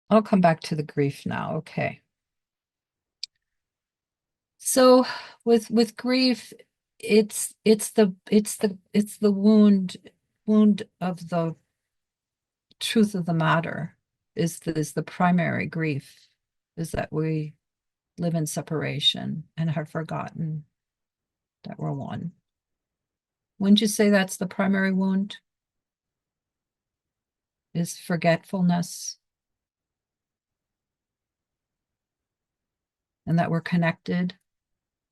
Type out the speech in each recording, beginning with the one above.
I'll come back to the grief now. Okay. So with grief, it's the wound of the truth of the matter is the primary grief, is that we live in separation and have forgotten that we're one. Wouldn't you say that's the primary wound? Is forgetfulness, and that we're connected?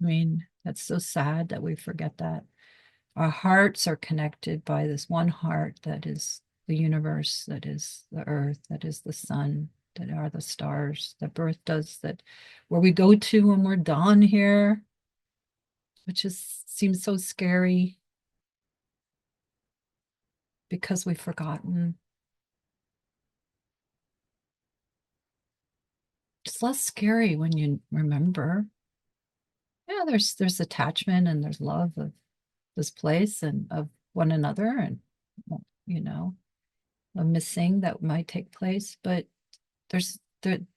I mean, that's so sad that we forget that. Our hearts are connected by this one heart that is the universe, that is the earth, that is the sun, that are the stars, that birth does, that where we go to when we're done here, which is seems so scary because we've forgotten. It's less scary when you remember. Yeah, there's attachment and there's love of this place and of one another, and you know, a missing that might take place, but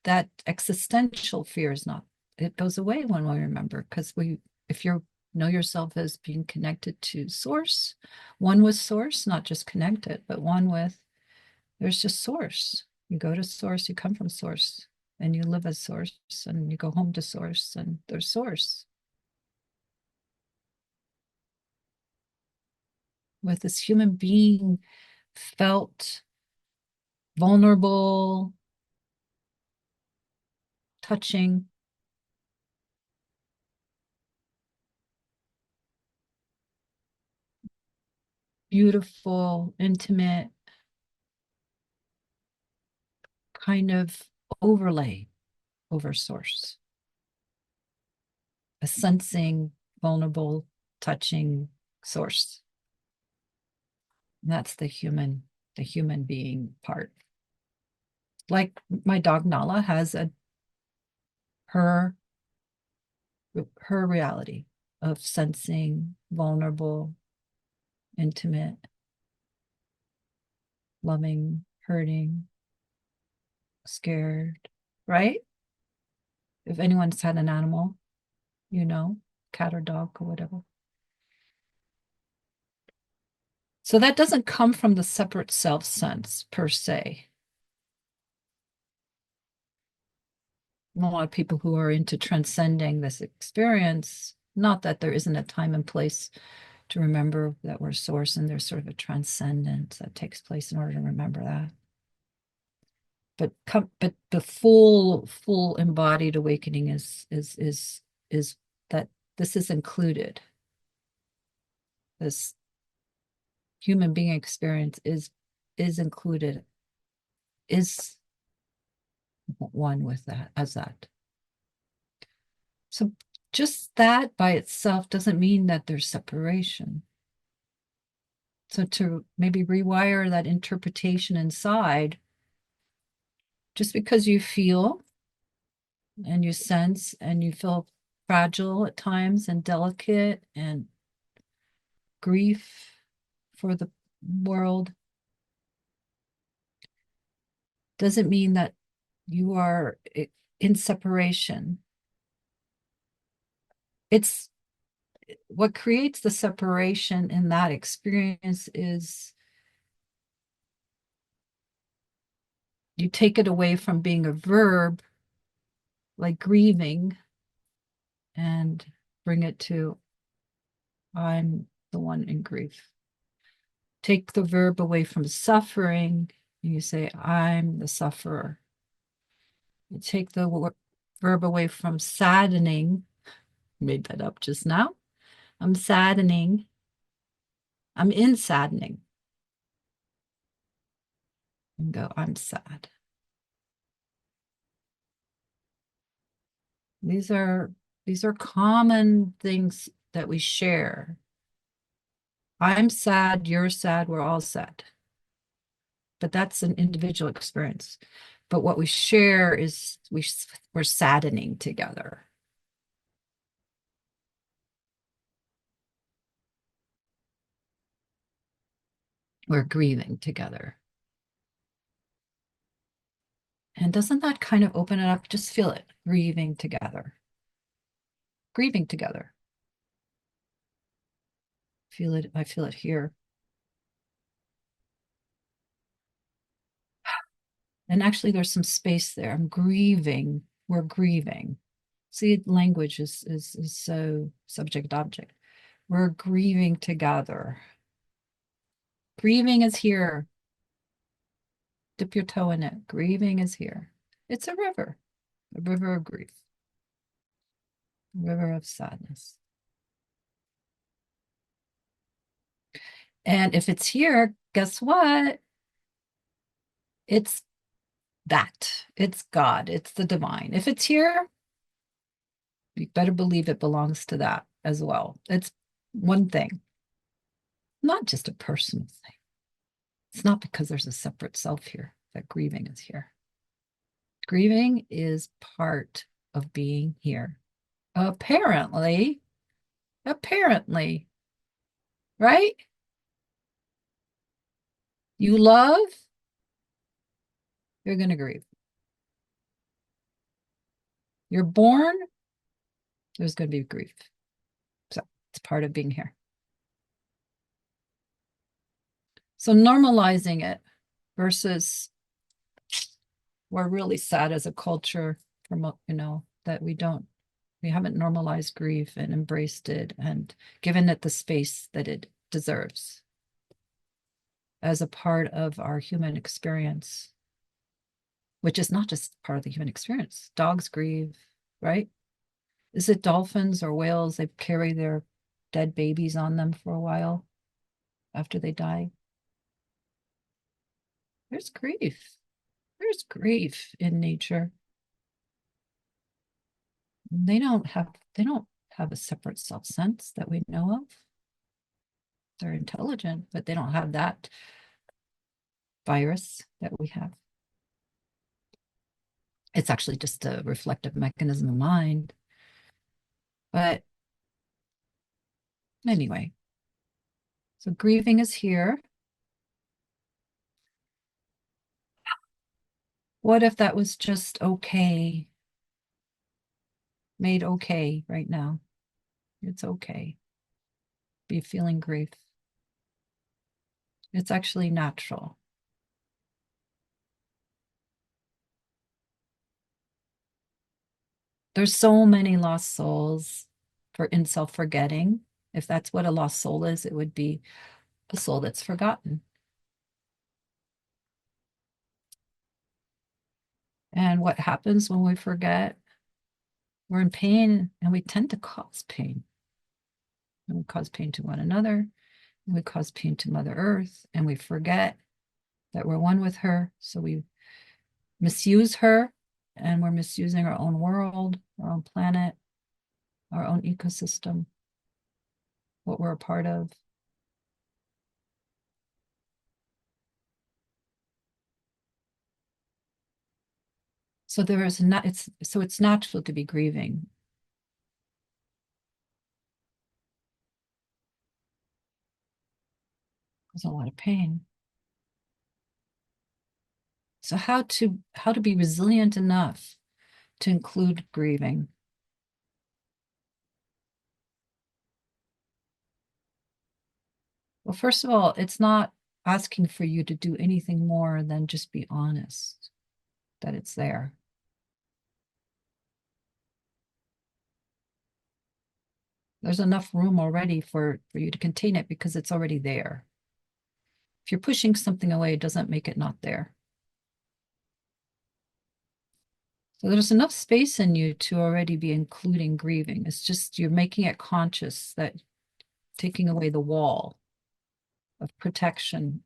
that existential fear is not, it goes away when we remember, because if you know yourself as being connected to source, one with source, not just connected, but one with, there's just source. You go to source, you come from source, and you live as source, and you go home to source, and there's source. With this human being felt vulnerable, touching, beautiful, intimate kind of overlay over source, a sensing, vulnerable, touching source. And that's the human being part. Like my dog Nala has her her reality of sensing, vulnerable, intimate, loving, hurting, scared, right? If anyone's had an animal, cat or dog or whatever. So that doesn't come from the separate self sense per se. A lot of people who are into transcending this experience, not that there isn't a time and place to remember that we're source, and there's sort of a transcendence that takes place in order to remember that. But the full embodied awakening is that this is included. This human being experience is included, is one with that, as that. So just that by itself doesn't mean that there's separation. So to maybe rewire that interpretation inside, just because you feel and you sense and you feel fragile at times and delicate and grief for the world, doesn't mean that you are in separation. It's what creates the separation in that experience is you take it away from being a verb like grieving and bring it to, I'm the one in grief. Take the verb away from suffering and you say, I'm the sufferer. You take the verb away from saddening, made that up just now. I'm saddening. I'm in saddening. And go, I'm sad. These are these are common things that we share. I'm sad, you're sad, we're all sad. But that's an individual experience. But what we share is we're saddening together. We're grieving together. And doesn't that kind of open it up? Just feel it, grieving together. Grieving together. Feel it, I feel it here. And actually there's some space there. I'm grieving. We're grieving. See, language is so subject object. We're grieving together. Grieving is here. Dip your toe in it. Grieving is here. It's a river of grief, a river of sadness. And if it's here, guess what? It's that. It's God. It's the divine. If it's here, you better believe it belongs to that as well. It's one thing, not just a personal thing. It's not because there's a separate self here that grieving is here. Grieving is part of being here. Apparently, right? You love, you're going to grieve. You're born, there's going to be grief. So it's part of being here. So normalizing it versus we're really sad as a culture from, that we haven't normalized grief and embraced it and given it the space that it deserves as a part of our human experience, which is not just part of the human experience. Dogs grieve, right? Is it dolphins or whales? They carry their dead babies on them for a while after they die. There's grief. There's grief in nature. They don't have a separate self-sense that we know of. They're intelligent, but they don't have that virus that we have. It's actually just a reflective mechanism of mind. But anyway, so grieving is here. What if that was just okay? Made okay right now. It's okay. Be feeling grief. It's actually natural. There's so many lost souls in self-forgetting. If that's what a lost soul is, it would be a soul that's forgotten. And what happens when we forget? We're in pain and we tend to cause pain. And we cause pain to one another, and we cause pain to Mother Earth, and we forget that we're one with her. So we misuse her, and we're misusing our own world, our own planet, our own ecosystem, what we're a part of. So it's natural to be grieving. There's a lot of pain. So how to be resilient enough to include grieving? Well, first of all, it's not asking for you to do anything more than just be honest that it's there. There's enough room already for you to contain it because it's already there. If you're pushing something away, it doesn't make it not there. So there's enough space in you to already be including grieving. It's just you're making it conscious that taking away the wall of protection.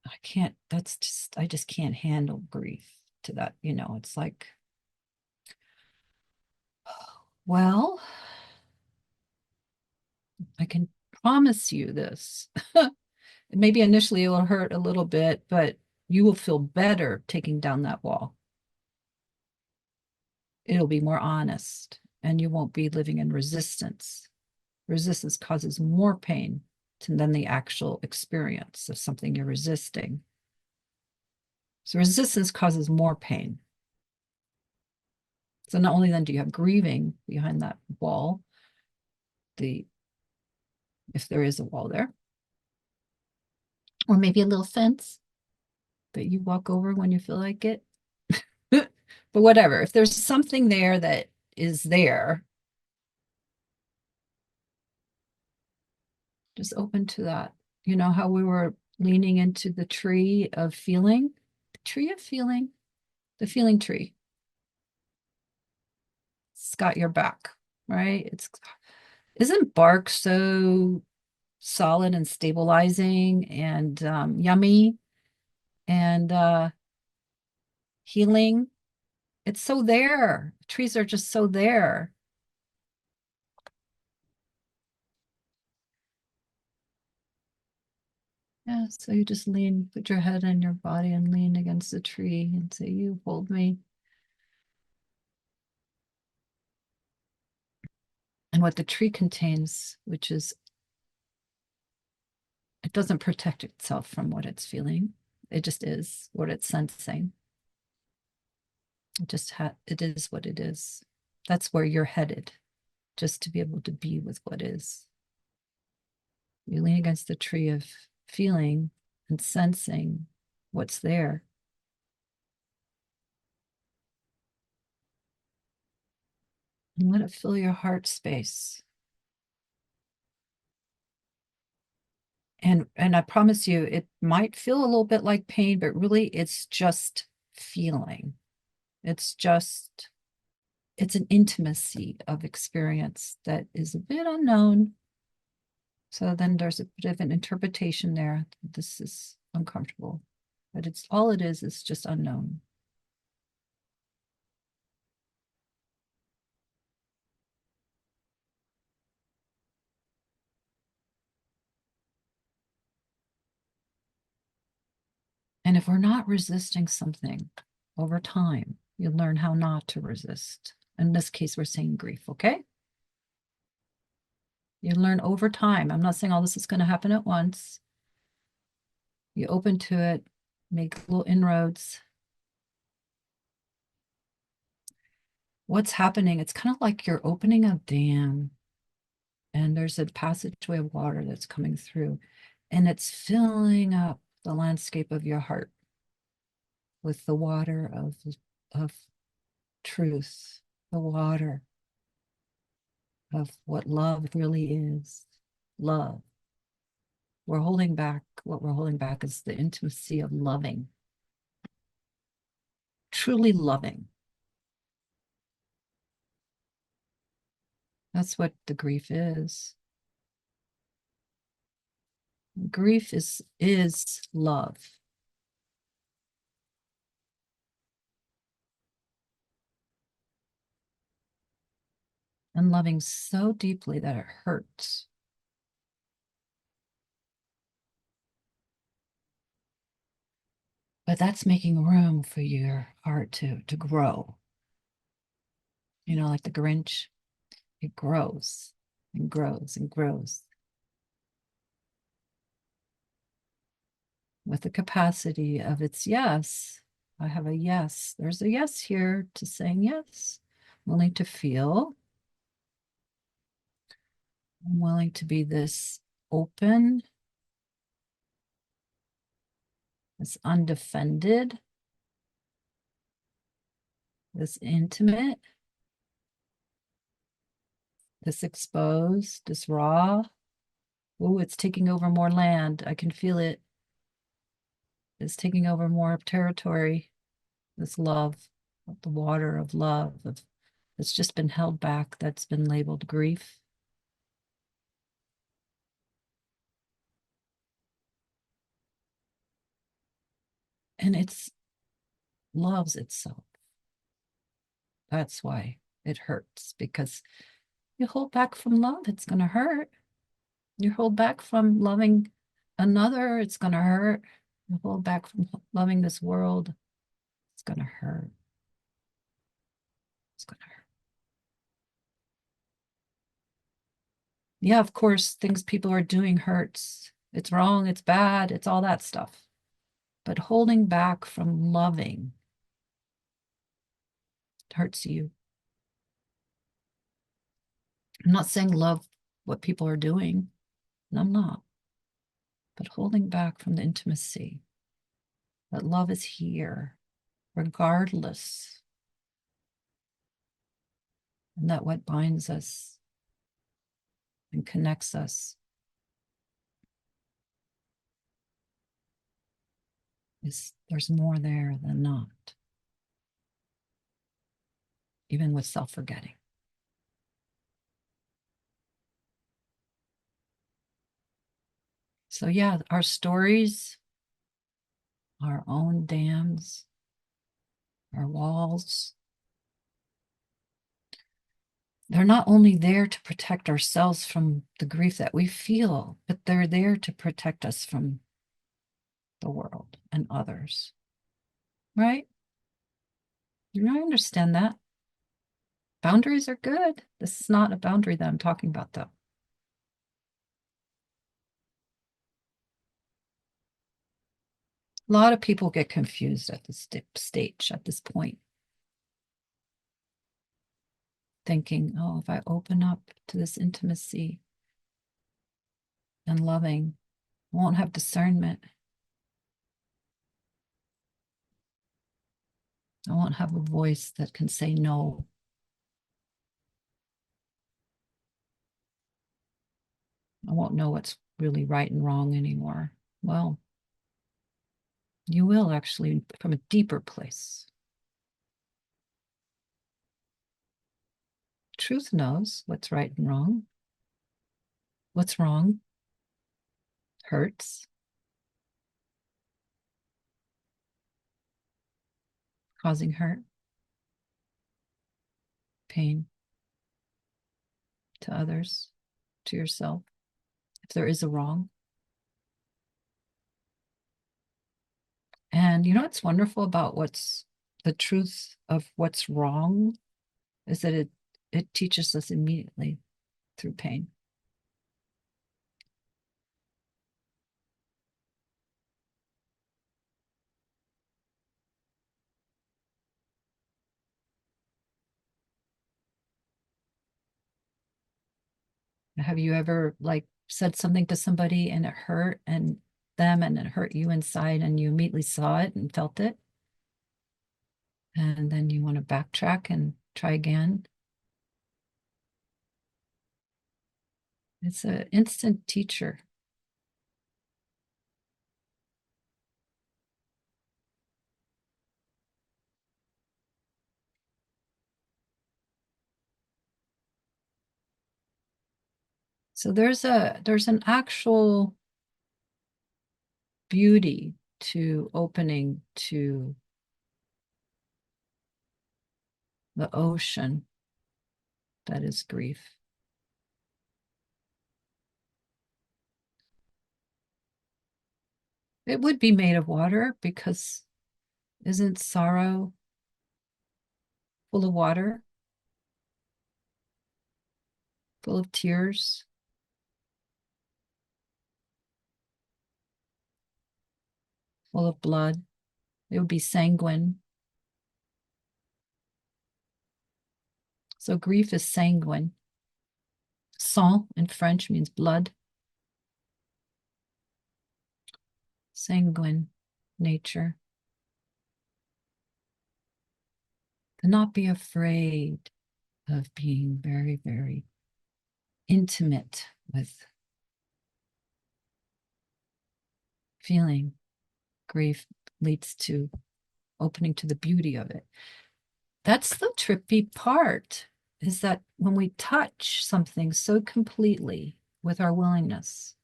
I just can't handle grief to that. It's like, well, I can promise you this. Maybe initially it will hurt a little bit, but you will feel better taking down that wall. It'll be more honest and you won't be living in resistance. Resistance causes more pain than the actual experience of something you're resisting. So resistance causes more pain. So not only then do you have grieving behind that wall, the if there is a wall there, or maybe a little fence that you walk over when you feel like it. But whatever, if there's something there that is there, just open to that. You know how we were leaning into the tree of feeling, the tree of feeling, the feeling tree. It's got your back, right? It's isn't bark so solid and stabilizing and yummy and healing? It's so there. Trees are just so there. Yeah, so you just lean, put your head in your body and lean against the tree and say, "You hold me." And what the tree contains, which is, it doesn't protect itself from what it's feeling. It just is what it's sensing. It is what it is. That's where you're headed, just to be able to be with what is. You lean against the tree of feeling and sensing what's there. And let it fill your heart space. And I promise you, it might feel a little bit like pain, but really it's just feeling. It's just, it's an intimacy of experience that is a bit unknown. So then there's a bit of an interpretation there. This is uncomfortable, but it's all it is just unknown. And if we're not resisting something over time, you learn how not to resist. In this case, we're saying grief, okay? You learn over time. I'm not saying all this is going to happen at once. You open to it, make little inroads. What's happening? It's kind of like you're opening a dam and there's a passageway of water that's coming through and it's filling up the landscape of your heart with the water of truth, the water of what love really is. Love. What we're holding back is the intimacy of loving, truly loving. That's what the grief is. Grief is love. And loving so deeply that it hurts. But that's making room for your heart to grow. You know, like the Grinch, it grows and grows and grows with the capacity of its yes. I have a yes. There's a yes here to saying yes. I'm willing to feel. I'm willing to be this open, this undefended, this intimate, this exposed, this raw. Oh, it's taking over more land. I can feel it. It's taking over more territory. This love, the water of love, that's just been held back, that's been labeled grief. And it's loves itself. That's why it hurts, because you hold back from love, it's going to hurt. You hold back from loving another, it's going to hurt. You hold back from loving this world, it's going to hurt. It's going to hurt. Yeah, of course, things people are doing hurts. It's wrong, it's bad, it's all that stuff. but holding back from loving hurts you. I'm not saying love what people are doing. No, I'm not. But holding back from the intimacy, that love is here, regardless. And that what binds us and connects us is there's more there than not, even with self-forgetting. So yeah, our stories, our own dams, our walls, they're not only there to protect ourselves from the grief that we feel, but they're there to protect us from the world and others. Right? I understand that. Boundaries are good. This is not a boundary that I'm talking about, though. A lot of people get confused at this stage, at this point, thinking, oh, if I open up to this intimacy and loving, I won't have discernment. I won't have a voice that can say no. I won't know what's really right and wrong anymore. Well, you will actually from a deeper place. Truth knows what's right and wrong. What's wrong hurts, causing hurt, pain to others, to yourself, if there is a wrong. And you know what's wonderful about what's the truth of what's wrong is that it teaches us immediately through pain. Have you ever like said something to somebody and it hurt and them and it hurt you inside and you immediately saw it and felt it? And then you want to backtrack and try again. It's an instant teacher. So there's an actual beauty to opening to the ocean that is grief. It would be made of water because isn't sorrow full of water, full of tears? Full of blood. It would be sanguine. So grief is sanguine. Sang in French means blood. Sanguine nature. To not be afraid of being very, very intimate with feeling grief leads to opening to the beauty of it. That's the trippy part, is that when we touch something so completely with our willingness,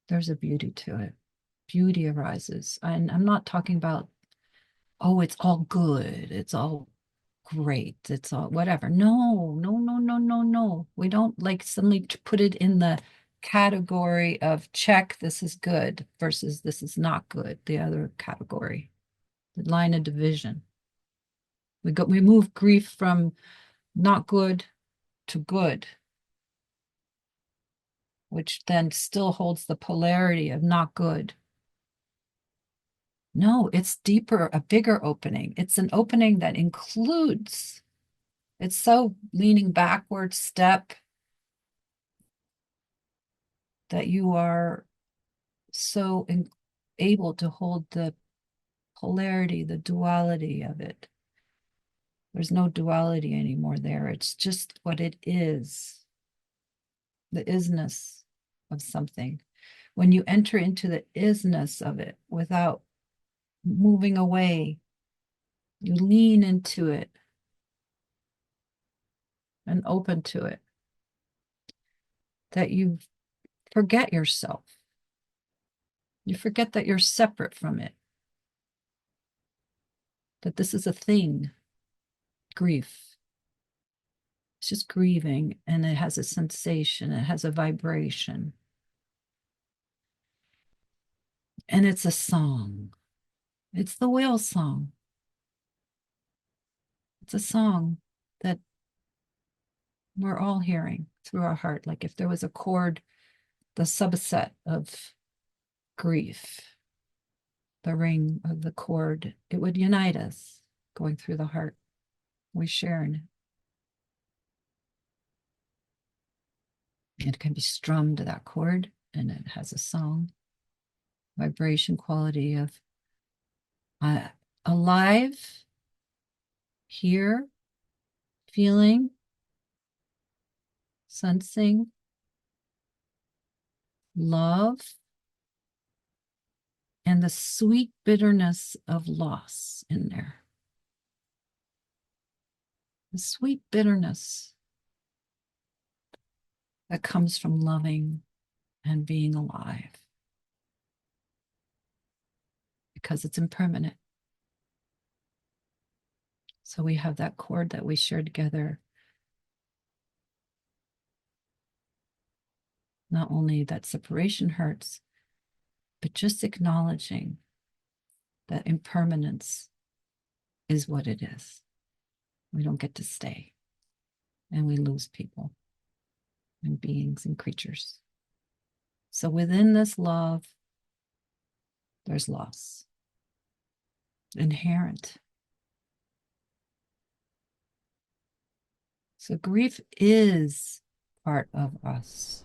there's a beauty to it. Beauty arises. And I'm not talking about, oh, it's all good. It's all great. It's all whatever. No, no, no, no, no, no. We don't like suddenly put it in the category of check, this is good versus this is not good, the other category, the line of division. We move grief from not good to good, which then still holds the polarity of not good. No, it's deeper, a bigger opening. It's an opening that includes, it's so leaning backward step that you are so able to hold the polarity, the duality of it. There's no duality anymore there. It's just what it is, the isness of something. When you enter into the isness of it without moving away, you lean into it and open to it, that you forget yourself. You forget that you're separate from it, that this is a thing, grief. It's just grieving, and it has a sensation, it has a vibration, and it's a song. It's the whale song. It's a song that we're all hearing through our heart. Like if there was a chord, the subset of grief, the ring of the chord, it would unite us going through the heart. We share in it. It can be strummed to that chord, and it has a song, vibration quality of alive, here, feeling, sensing, love, and the sweet bitterness of loss in there. The sweet bitterness that comes from loving and being alive, because it's impermanent. So we have that chord that we share together. Not only that separation hurts, but just acknowledging that impermanence is what it is. We don't get to stay, and we lose people and beings and creatures. So within this love, there's loss, inherent. So grief is part of us.